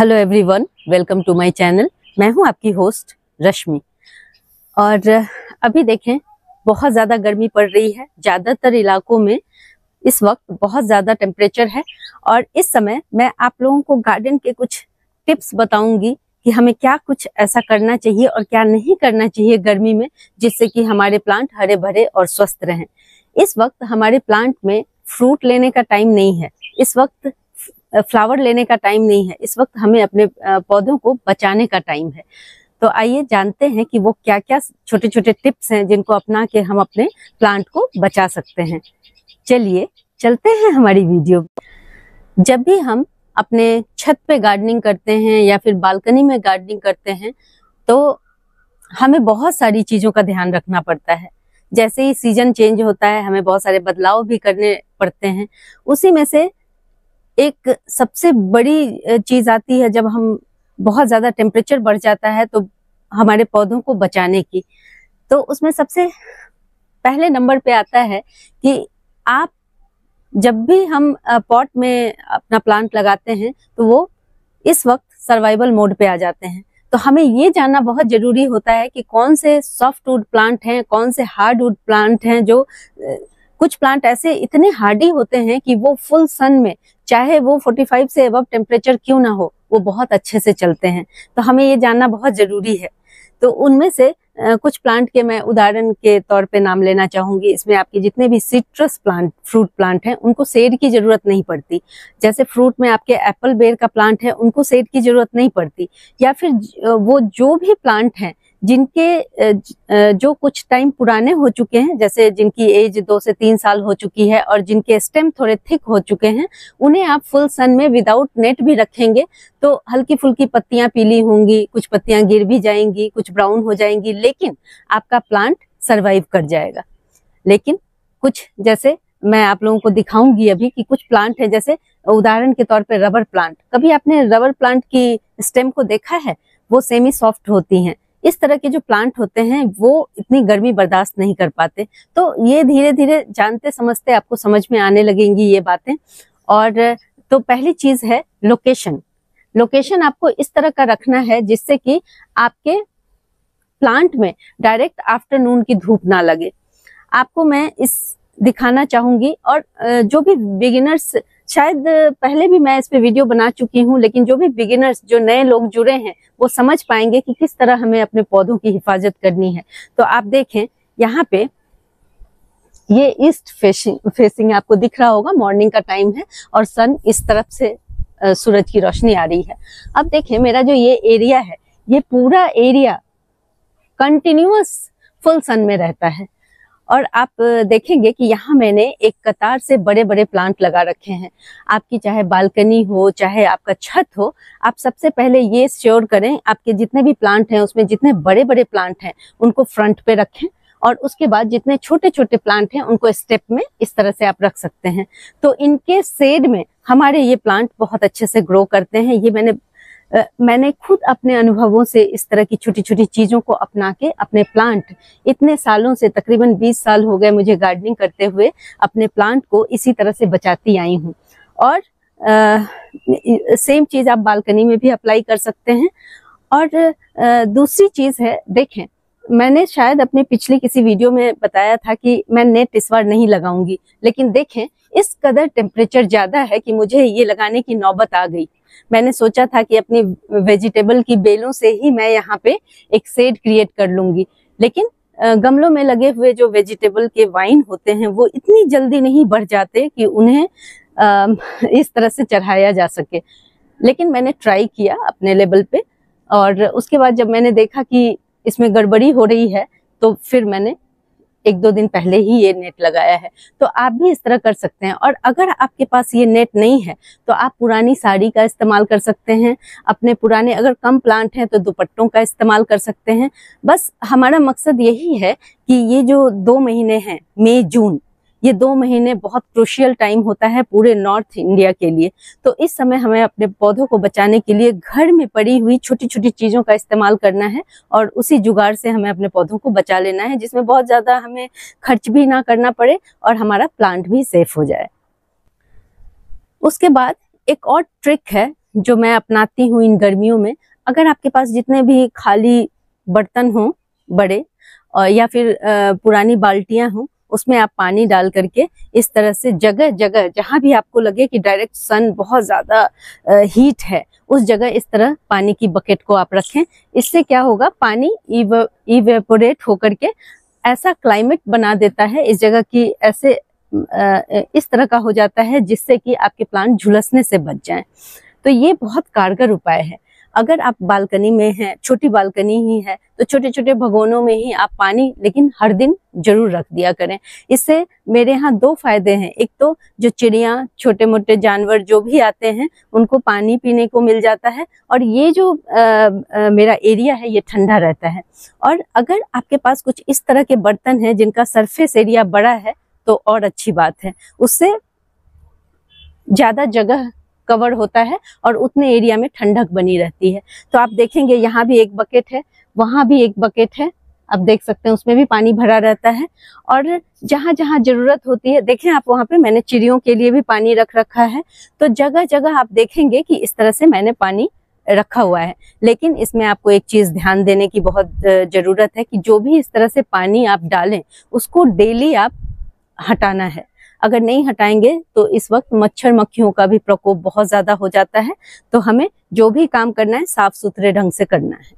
Hello everyone, welcome to my channel. मैं हूं आपकी होस्ट रश्मि। और अभी देखें, बहुत ज़्यादा गर्मी पड़ रही है। ज़्यादातर इलाकों में इस वक्त बहुत ज़्यादा टेम्परेचर है और इस समय मैं आप लोगों को गार्डन के कुछ टिप्स बताऊंगी कि हमें क्या कुछ ऐसा करना चाहिए और क्या नहीं करना चाहिए गर्मी में, जिससे कि हमारे प्लांट हरे भरे और स्वस्थ रहें। इस वक्त हमारे प्लांट में फ्रूट लेने का टाइम नहीं है, इस वक्त फ्लावर लेने का टाइम नहीं है, इस वक्त हमें अपने पौधों को बचाने का टाइम है। तो आइए जानते हैं कि वो क्या क्या छोटे छोटे टिप्स हैं जिनको अपना के हम अपने प्लांट को बचा सकते हैं। चलिए चलते हैं हमारी वीडियो। जब भी हम अपने छत पे गार्डनिंग करते हैं या फिर बालकनी में गार्डनिंग करते हैं तो हमें बहुत सारी चीजों का ध्यान रखना पड़ता है। जैसे ही सीजन चेंज होता है हमें बहुत सारे बदलाव भी करने पड़ते हैं। उसी में से एक सबसे बड़ी चीज आती है जब हम बहुत ज्यादा टेम्परेचर बढ़ जाता है तो हमारे पौधों को बचाने की। तो उसमें सबसे पहले नंबर पे आता है कि आप जब भी हम पॉट में अपना प्लांट लगाते हैं तो वो इस वक्त सर्वाइवल मोड पे आ जाते हैं। तो हमें ये जानना बहुत जरूरी होता है कि कौन से सॉफ्टवुड प्लांट हैं, कौन से हार्डवुड प्लांट हैं। जो कुछ प्लांट ऐसे इतने हार्डी होते हैं कि वो फुल सन में, चाहे वो 45 से अबव टेम्परेचर क्यों ना हो, वो बहुत अच्छे से चलते हैं। तो हमें ये जानना बहुत जरूरी है। तो उनमें से कुछ प्लांट के मैं उदाहरण के तौर पे नाम लेना चाहूंगी। इसमें आपके जितने भी सिट्रस प्लांट, फ्रूट प्लांट हैं, उनको शेड की जरूरत नहीं पड़ती। जैसे फ्रूट में आपके एप्पल बेर का प्लांट है, उनको शेड की जरूरत नहीं पड़ती। या फिर वो जो भी प्लांट हैं जिनके जो कुछ टाइम पुराने हो चुके हैं, जैसे जिनकी एज 2 से 3 साल हो चुकी है और जिनके स्टेम थोड़े थिक हो चुके हैं, उन्हें आप फुल सन में विदाउट नेट भी रखेंगे तो हल्की फुल्की पत्तियां पीली होंगी, कुछ पत्तियां गिर भी जाएंगी, कुछ ब्राउन हो जाएंगी, लेकिन आपका प्लांट सरवाइव कर जाएगा। लेकिन कुछ, जैसे मैं आप लोगों को दिखाऊंगी अभी कि कुछ प्लांट है, जैसे उदाहरण के तौर पे रबर प्लांट। कभी आपने रबर प्लांट की स्टेम को देखा है? वो सेमी सॉफ्ट होती हैं। इस तरह के जो प्लांट होते हैं वो इतनी गर्मी बर्दाश्त नहीं कर पाते। तो ये धीरे धीरे जानते समझते आपको समझ में आने लगेंगी ये बातें। और तो पहली चीज है लोकेशन। लोकेशन आपको इस तरह का रखना है जिससे कि आपके प्लांट में डायरेक्ट आफ्टरनून की धूप ना लगे। आपको मैं इस दिखाना चाहूंगी। और जो भी बिगिनर्स, शायद पहले भी मैं इस पे वीडियो बना चुकी हूँ, लेकिन जो भी बिगिनर्स, जो नए लोग जुड़े हैं, वो समझ पाएंगे कि किस तरह हमें अपने पौधों की हिफाजत करनी है। तो आप देखें, यहाँ पे ये ईस्ट फेसिंग आपको दिख रहा होगा। मॉर्निंग का टाइम है और सन इस तरफ से सूरज की रोशनी आ रही है। अब देखें, मेरा जो ये एरिया है, ये पूरा एरिया कंटिन्यूअस फुल सन में रहता है। और आप देखेंगे कि यहाँ मैंने एक कतार से बड़े बड़े प्लांट लगा रखे हैं। आपकी चाहे बालकनी हो, चाहे आपका छत हो, आप सबसे पहले ये श्योर करें आपके जितने भी प्लांट हैं उसमें जितने बड़े बड़े प्लांट हैं उनको फ्रंट पे रखें, और उसके बाद जितने छोटे छोटे प्लांट हैं उनको स्टेप में इस तरह से आप रख सकते हैं। तो इनके शेड में हमारे ये प्लांट बहुत अच्छे से ग्रो करते हैं। ये मैंने खुद अपने अनुभवों से इस तरह की छोटी छोटी चीजों को अपना के अपने प्लांट, इतने सालों से, तकरीबन 20 साल हो गए मुझे गार्डनिंग करते हुए, अपने प्लांट को इसी तरह से बचाती आई हूँ। और सेम चीज आप बालकनी में भी अप्लाई कर सकते हैं। और दूसरी चीज है, देखें, मैंने शायद अपने पिछली किसी वीडियो में बताया था कि मैं नेट इस बार नहीं लगाऊंगी, लेकिन देखें इस कदर टेम्परेचर ज्यादा है कि मुझे ये लगाने की नौबत आ गई। मैंने सोचा था कि अपनी वेजिटेबल की बेलों से ही मैं यहाँ पे एक शेड क्रिएट कर लूंगी, लेकिन गमलों में लगे हुए जो वेजिटेबल के वाइन होते हैं वो इतनी जल्दी नहीं बढ़ जाते कि उन्हें इस तरह से चढ़ाया जा सके। लेकिन मैंने ट्राई किया अपने लेवल पे, और उसके बाद जब मैंने देखा कि इसमें गड़बड़ी हो रही है तो फिर मैंने 1-2 दिन पहले ही ये नेट लगाया है। तो आप भी इस तरह कर सकते हैं। और अगर आपके पास ये नेट नहीं है तो आप पुरानी साड़ी का इस्तेमाल कर सकते हैं। अपने पुराने, अगर कम प्लांट हैं तो दुपट्टों का इस्तेमाल कर सकते हैं। बस हमारा मकसद यही है कि ये जो 2 महीने हैं, मई जून, ये 2 महीने बहुत क्रूशियल टाइम होता है पूरे नॉर्थ इंडिया के लिए। तो इस समय हमें अपने पौधों को बचाने के लिए घर में पड़ी हुई छोटी छोटी चीजों का इस्तेमाल करना है और उसी जुगाड़ से हमें अपने पौधों को बचा लेना है, जिसमें बहुत ज्यादा हमें खर्च भी ना करना पड़े और हमारा प्लांट भी सेफ हो जाए। उसके बाद एक और ट्रिक है जो मैं अपनाती हूँ इन गर्मियों में, अगर आपके पास जितने भी खाली बर्तन हो बड़े और या फिर पुरानी बाल्टियां हो, उसमें आप पानी डाल करके इस तरह से जगह जगह जहां भी आपको लगे कि डायरेक्ट सन बहुत ज्यादा हीट है, उस जगह इस तरह पानी की बकेट को आप रखें। इससे क्या होगा, पानी इवेपोरेट होकर के ऐसा क्लाइमेट बना देता है इस जगह की, ऐसे इस तरह का हो जाता है जिससे कि आपके प्लांट झुलसने से बच जाएं। तो ये बहुत कारगर उपाय है। अगर आप बालकनी में हैं, छोटी बालकनी ही है, तो छोटे छोटे भगोनों में ही आप पानी लेकिन हर दिन जरूर रख दिया करें। इससे मेरे यहाँ 2 फायदे हैं। एक तो जो चिड़िया, छोटे मोटे जानवर जो भी आते हैं, उनको पानी पीने को मिल जाता है, और ये जो मेरा एरिया है ये ठंडा रहता है। और अगर आपके पास कुछ इस तरह के बर्तन हैं जिनका सरफेस एरिया बड़ा है, तो और अच्छी बात है, उससे ज्यादा जगह कवर होता है और उतने एरिया में ठंडक बनी रहती है। तो आप देखेंगे यहाँ भी एक बकेट है, वहां भी एक बकेट है, आप देख सकते हैं उसमें भी पानी भरा रहता है। और जहां जहां जरूरत होती है, देखें आप वहां पे मैंने चिड़ियों के लिए भी पानी रख रखा है। तो जगह जगह आप देखेंगे कि इस तरह से मैंने पानी रखा हुआ है। लेकिन इसमें आपको एक चीज ध्यान देने की बहुत जरूरत है कि जो भी इस तरह से पानी आप डालें, उसको डेली आप हटाना है। अगर नहीं हटाएंगे तो इस वक्त मच्छर मक्खियों का भी प्रकोप बहुत ज्यादा हो जाता है। तो हमें जो भी काम करना है साफ सुथरे ढंग से करना है।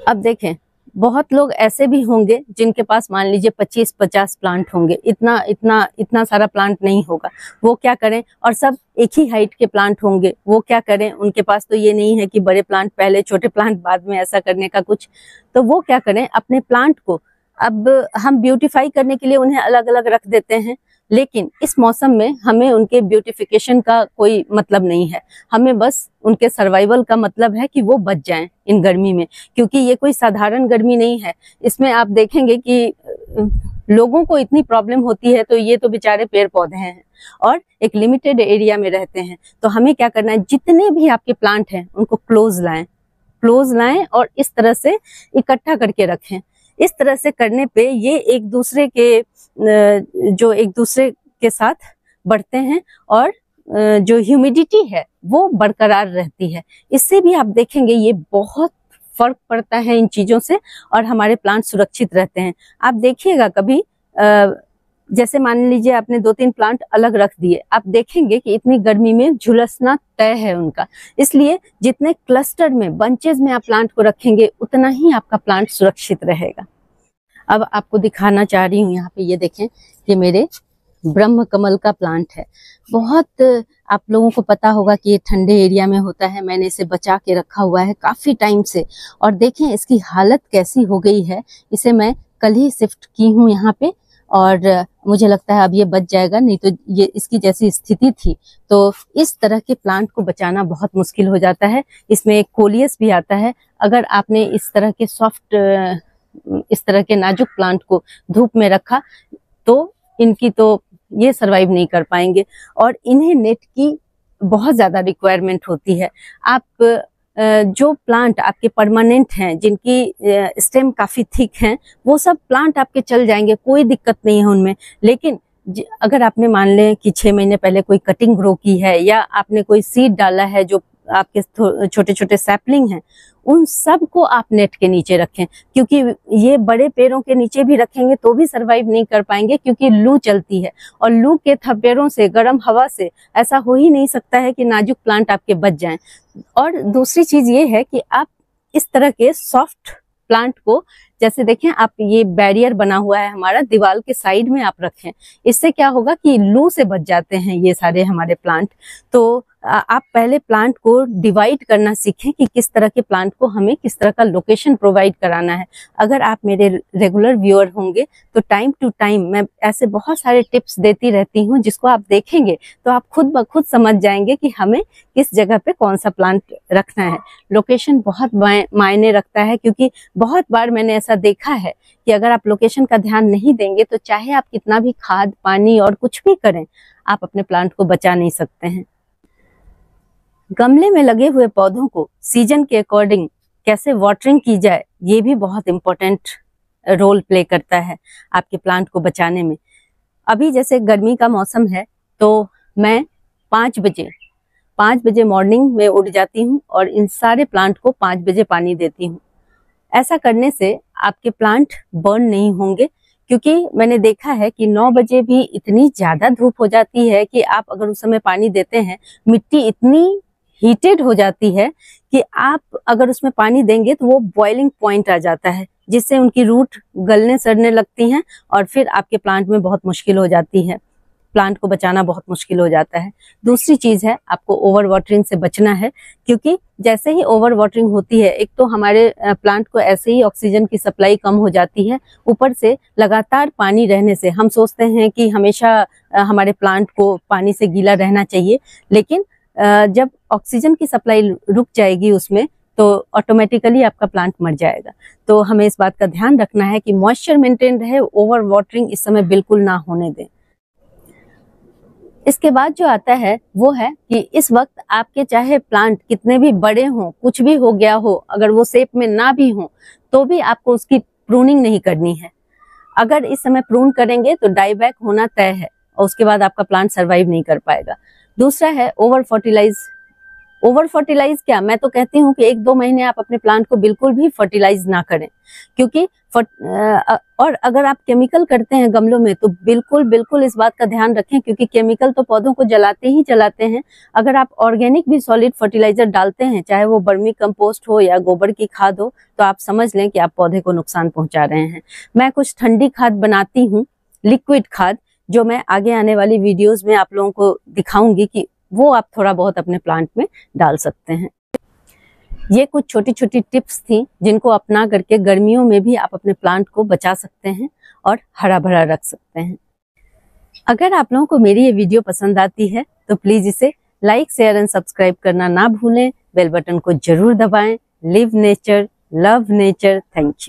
अब देखें, बहुत लोग ऐसे भी होंगे जिनके पास मान लीजिए 25-50 प्लांट होंगे, इतना सारा प्लांट नहीं होगा। वो क्या करें, और सब एक ही हाइट के प्लांट होंगे, वो क्या करें, उनके पास तो ये नहीं है कि बड़े प्लांट पहले छोटे प्लांट बाद में, ऐसा करने का कुछ। तो वो क्या करें, अपने प्लांट को अब हम ब्यूटीफाई करने के लिए उन्हें अलग अलग रख देते हैं, लेकिन इस मौसम में हमें उनके ब्यूटिफिकेशन का कोई मतलब नहीं है। हमें बस उनके सर्वाइवल का मतलब है कि वो बच जाएं इन गर्मी में, क्योंकि ये कोई साधारण गर्मी नहीं है। इसमें आप देखेंगे कि लोगों को इतनी प्रॉब्लम होती है, तो ये तो बेचारे पेड़ पौधे हैं और एक लिमिटेड एरिया में रहते हैं। तो हमें क्या करना है, जितने भी आपके प्लांट हैं उनको क्लोज लाएं और इस तरह से इकट्ठा करके रखें। इस तरह से करने पे ये एक दूसरे के साथ बढ़ते हैं और जो ह्यूमिडिटी है वो बरकरार रहती है। इससे भी आप देखेंगे ये बहुत फर्क पड़ता है इन चीजों से, और हमारे प्लांट सुरक्षित रहते हैं। आप देखिएगा कभी जैसे मान लीजिए आपने 2-3 प्लांट अलग रख दिए, आप देखेंगे कि इतनी गर्मी में झुलसना तय है उनका। इसलिए जितने क्लस्टर में, बंचेज में आप प्लांट को रखेंगे, उतना ही आपका प्लांट सुरक्षित रहेगा। अब आपको दिखाना चाह रही हूँ, यहाँ पे ये देखें, ये मेरे ब्रह्म कमल का प्लांट है। बहुत आप लोगों को पता होगा कि ये ठंडे एरिया में होता है। मैंने इसे बचा के रखा हुआ है काफी टाइम से, और देखें इसकी हालत कैसी हो गई है। इसे मैं कल ही शिफ्ट की हूँ यहाँ पे, और मुझे लगता है अब ये बच जाएगा, नहीं तो ये इसकी जैसी स्थिति थी। तो इस तरह के प्लांट को बचाना बहुत मुश्किल हो जाता है। इसमें एक कोलियस भी आता है। अगर आपने इस तरह के नाजुक प्लांट को धूप में रखा तो इनकी तो ये सरवाइव नहीं कर पाएंगे, और इन्हें नेट की बहुत ज्यादा रिक्वायरमेंट होती है। आप जो प्लांट आपके परमानेंट हैं, जिनकी स्टेम काफी थिक हैं, वो सब प्लांट आपके चल जाएंगे, कोई दिक्कत नहीं है उनमें। लेकिन अगर आपने मान लें कि 6 महीने पहले कोई कटिंग ग्रो की है, या आपने कोई सीड डाला है जो आपके छोटे छोटे सैपलिंग हैं, उन सब को आप नेट के नीचे रखें, क्योंकि ये बड़े पेड़ों के नीचे भी रखेंगे तो भी सरवाइव नहीं कर पाएंगे, क्योंकि लू चलती है, और लू के थपेड़ों से, गर्म हवा से ऐसा हो ही नहीं सकता है कि नाजुक प्लांट आपके बच जाएं। और दूसरी चीज ये है कि आप इस तरह के सॉफ्ट प्लांट को, जैसे देखें आप, ये बैरियर बना हुआ है हमारा, दीवार के साइड में आप रखें। इससे क्या होगा कि लू से बच जाते हैं ये सारे हमारे प्लांट। तो आप पहले प्लांट को डिवाइड करना सीखें कि किस तरह के प्लांट को हमें किस तरह का लोकेशन प्रोवाइड कराना है। अगर आप मेरे रेगुलर व्यूअर होंगे तो टाइम टू टाइम मैं ऐसे बहुत सारे टिप्स देती रहती हूँ, जिसको आप देखेंगे तो आप खुद ब खुद समझ जाएंगे कि हमें किस जगह पे कौन सा प्लांट रखना है। लोकेशन बहुत मायने रखता है, क्योंकि बहुत बार मैंने ऐसा देखा है कि अगर आप लोकेशन का ध्यान नहीं देंगे तो चाहे आप कितना भी खाद पानी और कुछ भी करें, आप अपने प्लांट को बचा नहीं सकते हैं। गमले में लगे हुए पौधों को सीजन के अकॉर्डिंग कैसे वाटरिंग की जाए, ये भी बहुत इम्पोर्टेंट रोल प्ले करता है आपके प्लांट को बचाने में। अभी जैसे गर्मी का मौसम है, तो मैं 5 5 बजे मॉर्निंग में उठ जाती हूँ और इन सारे प्लांट को 5 बजे पानी देती हूँ। ऐसा करने से आपके प्लांट बर्न नहीं होंगे, क्योंकि मैंने देखा है कि 9 बजे भी इतनी ज्यादा धूप हो जाती है कि आप अगर उस समय पानी देते हैं, मिट्टी इतनी हीटेड हो जाती है कि आप अगर उसमें पानी देंगे तो वो बॉइलिंग पॉइंट आ जाता है, जिससे उनकी रूट गलने सड़ने लगती हैं और फिर आपके प्लांट में बहुत मुश्किल हो जाती है, प्लांट को बचाना बहुत मुश्किल हो जाता है। दूसरी चीज है, आपको ओवर वाटरिंग से बचना है, क्योंकि जैसे ही ओवर वाटरिंग होती है, एक तो हमारे प्लांट को ऐसे ही ऑक्सीजन की सप्लाई कम हो जाती है, ऊपर से लगातार पानी रहने से हम सोचते हैं कि हमेशा हमारे प्लांट को पानी से गीला रहना चाहिए, लेकिन जब ऑक्सीजन की सप्लाई रुक जाएगी उसमें, तो ऑटोमेटिकली आपका प्लांट मर जाएगा। तो हमें इस बात का ध्यान रखना है कि मॉइस्चर मेंटेन रहे, ओवर वाटरिंग इस समय बिल्कुल ना होने दें। इसके बाद जो आता है वो है कि इस वक्त आपके चाहे प्लांट कितने भी बड़े हों, कुछ भी हो गया हो, अगर वो शेप में ना भी हो, तो भी आपको उसकी प्रूनिंग नहीं करनी है। अगर इस समय प्रून करेंगे तो डाई बैक होना तय है और उसके बाद आपका प्लांट सर्वाइव नहीं कर पाएगा। दूसरा है ओवर फर्टिलाइज। ओवर फर्टिलाइज क्या, मैं तो कहती हूँ कि 1-2 महीने आप अपने प्लांट को बिल्कुल भी फर्टिलाइज ना करें, क्योंकि और अगर आप केमिकल करते हैं गमलों में तो बिल्कुल इस बात का ध्यान रखें, क्योंकि केमिकल तो पौधों को जलाते ही जलाते हैं। अगर आप ऑर्गेनिक भी सॉलिड फर्टिलाइजर डालते हैं, चाहे वो वर्मी कंपोस्ट हो या गोबर की खाद हो, तो आप समझ लें कि आप पौधे को नुकसान पहुंचा रहे हैं। मैं कुछ ठंडी खाद बनाती हूँ, लिक्विड खाद, जो मैं आगे आने वाली वीडियोज में आप लोगों को दिखाऊंगी कि वो आप थोड़ा बहुत अपने प्लांट में डाल सकते हैं। ये कुछ छोटी छोटी टिप्स थी जिनको अपना करके गर्मियों में भी आप अपने प्लांट को बचा सकते हैं और हरा भरा रख सकते हैं। अगर आप लोगों को मेरी ये वीडियो पसंद आती है तो प्लीज इसे लाइक, शेयर एंड सब्सक्राइब करना ना भूलें। बेल बटन को जरूर दबाएं। Live nature, love nature. Thank you.